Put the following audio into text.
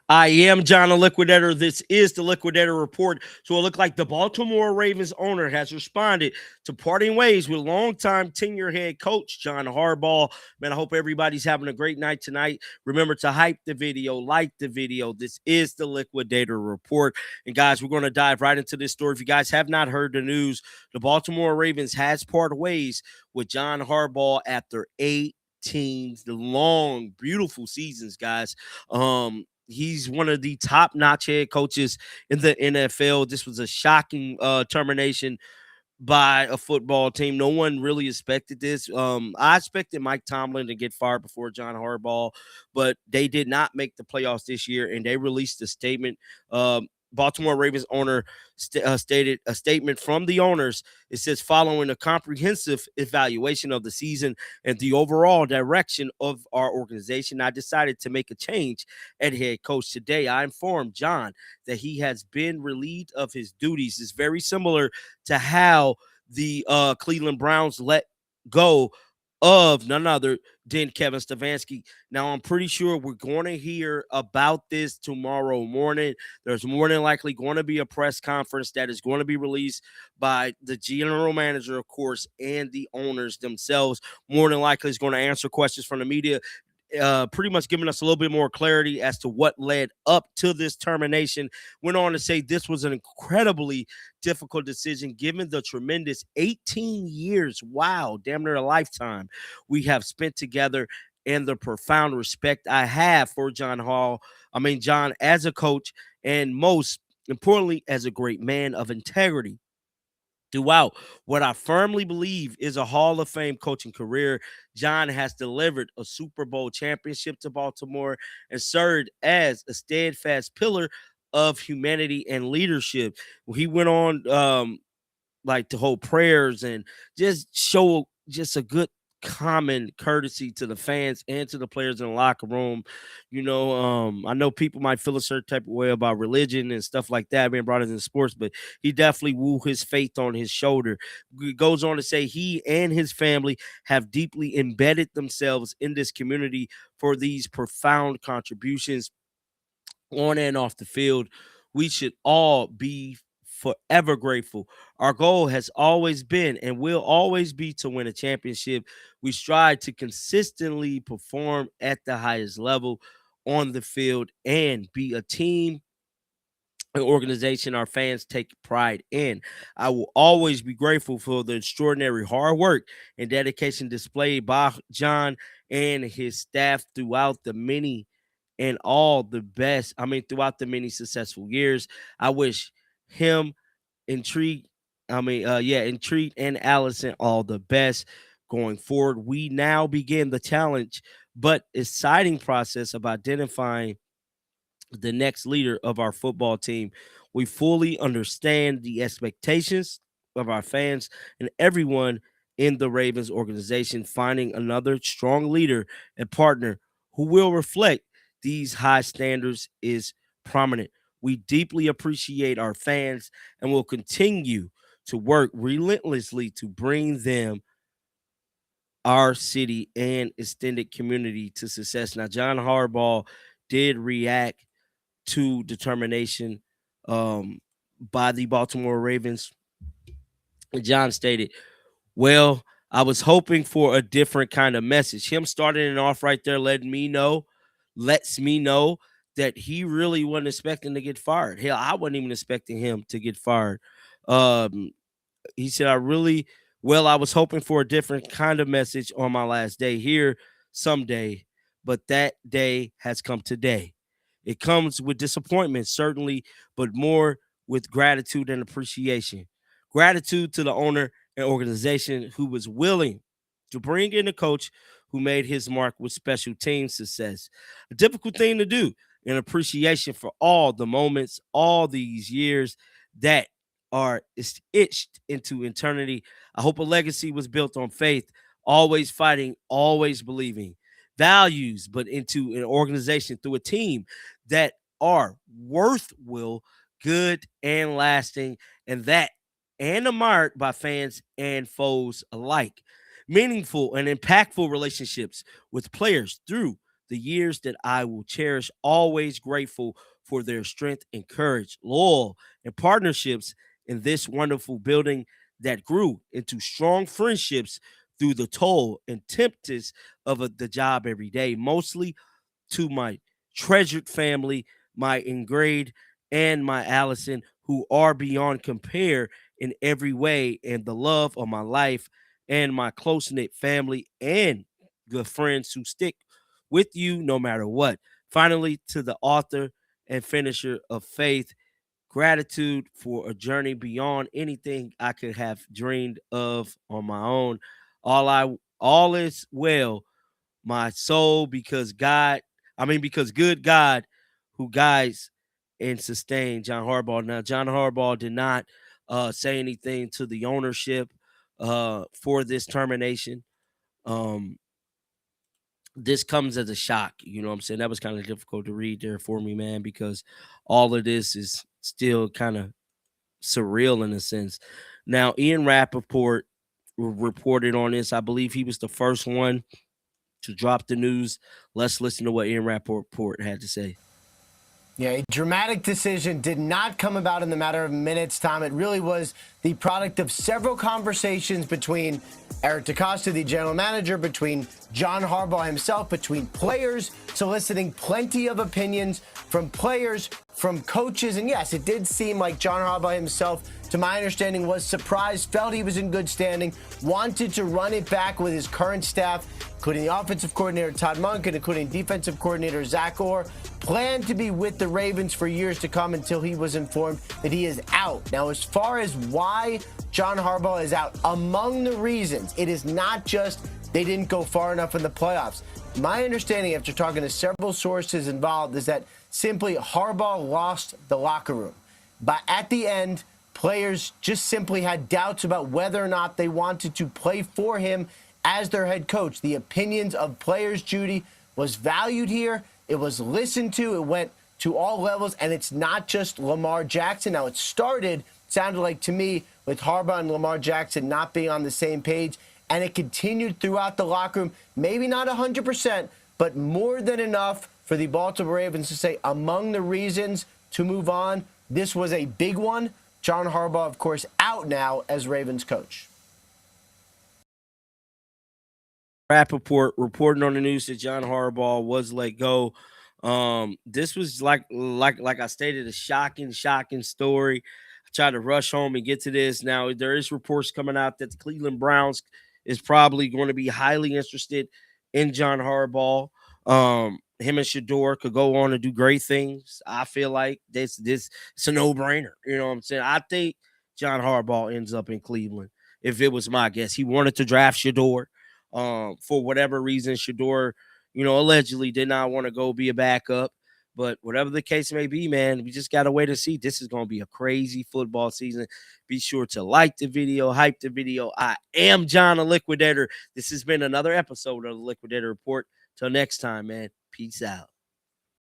I am John the Liquidator. This is the Liquidator Report. So it looked like the Baltimore Ravens owner has responded to parting ways with longtime tenure head coach John Harbaugh. Man, I hope everybody's having a great night tonight. Remember to hype the video, like the video. This is the Liquidator Report. And guys, we're going to dive right into this story. If you guys have not heard the news, the Baltimore Ravens has parted ways with John Harbaugh after 8 long, beautiful seasons, guys. He's one of the top-notch head coaches in the NFL. This was a shocking termination by a football team. No one really expected this. I expected Mike Tomlin to get fired before John Harbaugh, but they did not make the playoffs this year, and they released a statement. Baltimore Ravens owner stated a statement from the owners. It says, following a comprehensive evaluation of the season and the overall direction of our organization, I decided to make a change at head coach. Today, I informed John that he has been relieved of his duties. It's very similar to how the Cleveland Browns let go of none other than Kevin Stefanski. Now, I'm pretty sure we're going to hear about this tomorrow morning. There's more than likely going to be a press conference that is going to be released by the general manager, of course, and the owners themselves. More than likely is going to answer questions from the media. Pretty much giving us a little bit more clarity as to what led up to this termination. Went on to say this was an incredibly difficult decision given the tremendous 18 years, wow, damn near a lifetime, we have spent together and the profound respect I have for John as a coach, and most importantly, as a great man of integrity throughout what I firmly believe is a Hall of Fame coaching career. John has delivered a Super Bowl championship to Baltimore and served as a steadfast pillar of humanity and leadership. He went on like to hold prayers and just show just a good common courtesy to the fans and to the players in the locker room. I know people might feel a certain type of way about religion and stuff like that being brought into sports, but he definitely wore his faith on his shoulder. He goes on to say he and his family have deeply embedded themselves in this community for these profound contributions on and off the field. We should all be forever grateful. Our goal has always been and will always be to win a championship. We strive to consistently perform at the highest level on the field and be a team, an organization our fans take pride in. I will always be grateful for the extraordinary hard work and dedication displayed by John and his staff throughout the many successful years. I wish him, Intrigue, Intrigue and Allison all the best going forward. We now begin the challenge but exciting process of identifying the next leader of our football team. We fully understand the expectations of our fans and everyone in the Ravens organization. Finding another strong leader and partner who will reflect these high standards is prominent. We deeply appreciate our fans and will continue to work relentlessly to bring them, our city, and extended community to success. Now, John Harbaugh did react to determination by the Baltimore Ravens. John stated, well, I was hoping for a different kind of message. Him starting it off right there, lets me know that he really wasn't expecting to get fired. Hell, I wasn't even expecting him to get fired. Um, he said, I was hoping for a different kind of message on my last day here someday, but that day has come today. It comes with disappointment, certainly, but more with gratitude and appreciation. Gratitude to the owner and organization who was willing to bring in a coach who made his mark with special team success. A difficult thing to do, and appreciation for all the moments, all these years that are itched into eternity. I hope a legacy was built on faith, always fighting, always believing, values, but into an organization through a team that are worthwhile, good, and lasting, and admired by fans and foes alike. Meaningful and impactful relationships with players through the years that I will cherish, always grateful for their strength and courage, loyal, and partnerships in this wonderful building that grew into strong friendships through the toll and tempest of the job every day. Mostly to my treasured family, my Ingrid and my Allison, who are beyond compare in every way, and the love of my life and my close knit family and good friends who stick with you no matter what. Finally, to the author and finisher of Faith, gratitude for a journey beyond anything I could have dreamed of on my own. All is well, my soul, because good God who guides and sustains John Harbaugh. Now, John Harbaugh did not say anything to the ownership for this termination. Um, this comes as a shock. You know what I'm saying? That was kind of difficult to read there for me, man, because all of this is still kind of surreal in a sense. Now, Ian Rappaport reported on this. I believe he was the first one to drop the news. Let's listen to what Ian Rappaport had to say. Yeah, a dramatic decision did not come about in the matter of minutes, Tom. It really was the product of several conversations between Eric DeCosta, the general manager, between John Harbaugh himself, between players, soliciting plenty of opinions from players, from coaches. And yes, it did seem like John Harbaugh himself, to my understanding, was surprised, felt he was in good standing, wanted to run it back with his current staff, including the offensive coordinator Todd Monk and including defensive coordinator Zach Orr, planned to be with the Ravens for years to come until he was informed that he is out. Now, as far as why John Harbaugh is out, among the reasons, it is not just they didn't go far enough in the playoffs. My understanding, after talking to several sources involved, is that simply Harbaugh lost the locker room. But at the end, players just simply had doubts about whether or not they wanted to play for him as their head coach. The opinions of players, Judy, was valued here. It was listened to. It went to all levels, and it's not just Lamar Jackson. Now, it sounded like to me, with Harbaugh and Lamar Jackson not being on the same page, and it continued throughout the locker room. Maybe not 100%, but more than enough for the Baltimore Ravens to say among the reasons to move on, this was a big one. John Harbaugh, of course, out now as Ravens coach. Rappaport reporting on the news that John Harbaugh was let go. This was like I stated, a shocking story. I tried to rush home and get to this. Now, there is reports coming out that the Cleveland Browns is probably going to be highly interested in John Harbaugh. Him and Shador could go on and do great things. I feel like this it's a no-brainer. You know what I'm saying? I think John Harbaugh ends up in Cleveland. If it was my guess, he wanted to draft Shador. For whatever reason, Shador, allegedly did not want to go be a backup. But whatever the case may be, man, we just got to wait and see. This is going to be a crazy football season. Be sure to like the video, hype the video. I am John the Liquidator. This has been another episode of the Liquidator Report. Till next time, man. Peace out.